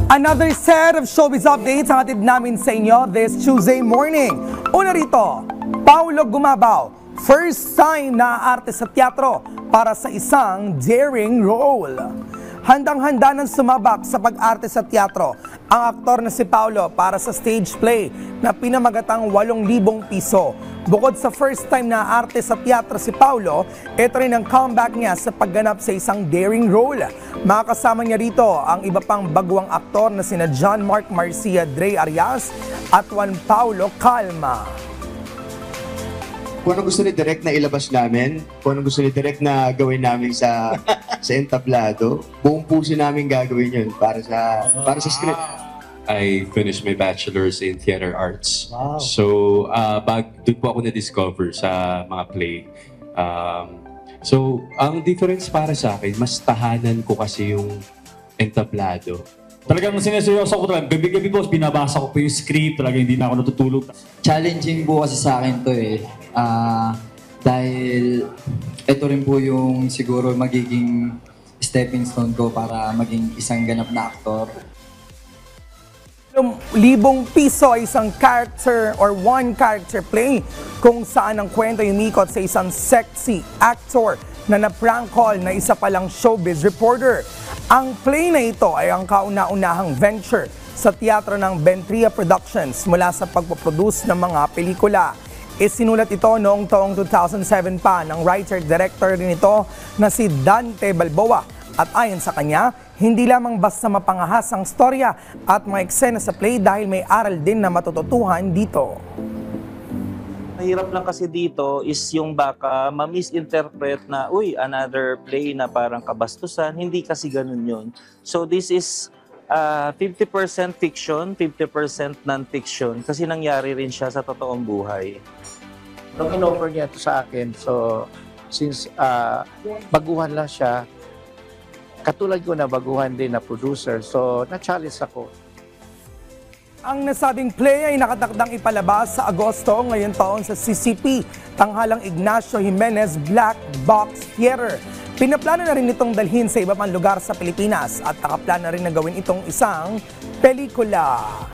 Another set of showbiz updates ang hatid namin sa inyo this Tuesday morning. Una rito, Paulo Gumabaw, first time na aarte sa teatro para sa isang daring role. Handang-handa ng sumabak sa pag-arte sa teatro ang aktor na si Paulo para sa stage play na pinamagatang 8,000 piso. Bukod sa first time na arte sa teatro si Paulo, ito rin ang comeback niya sa pagganap sa isang daring role. Makakasama niya rito ang iba pang baguang aktor na sina John Mark Marcia Dre Arias at Juan Paulo Calma. Kung ano gusto ni Direk na ilabas namin, kung ano gusto ni Direk na gawin namin sa entablado, buong puso namin gagawin yun para sa script. I finished my bachelor's in theater arts. Wow. So, doon po ako na-discover sa mga play. So, ang difference para sa akin, mas tahanan ko kasi yung entablado. Talagang sineseryoso ko talaga. Gabi-gabi po, binabasa ko po yung script. Talaga hindi na ako natutulog. Challenging po kasi sa akin to eh. Dahil ito rin po yung siguro magiging stepping stone ko para maging isang ganap na aktor. 1,000 piso ay isang character or one character play kung saan ang kwento yumikot sa isang sexy actor na na-prank call na isa palang showbiz reporter. Ang play na ito ay ang kauna-unahang venture sa teatro ng Ventria Productions mula sa pagpoproduce ng mga pelikula. Isinulat ito noong taong 2007 pa ng writer-director rin ito na si Dante Balboa. At ayon sa kanya, hindi lamang basta mapangahas ang storya at mga eksena sa play dahil may aral din na matututuhan dito. Mahirap lang kasi dito is yung baka ma-misinterpret na, another play na parang kabastusan. Hindi kasi ganun yun. So this is 50% fiction, 50% non-fiction kasi nangyari rin siya sa totoong buhay. Nung in-offer niya ito sa akin, so since baguhan lang siya, katulad ko na baguhan din na producer, so na-challenge ako. Ang nasabing play ay nakatakdang ipalabas sa Agosto ngayon taon sa CCP, Tanghalang Ignacio Jimenez Black Box Theater. Pinaplano na rin itong dalhin sa iba pang lugar sa Pilipinas at nakaplano na rin na gawin itong isang pelikula.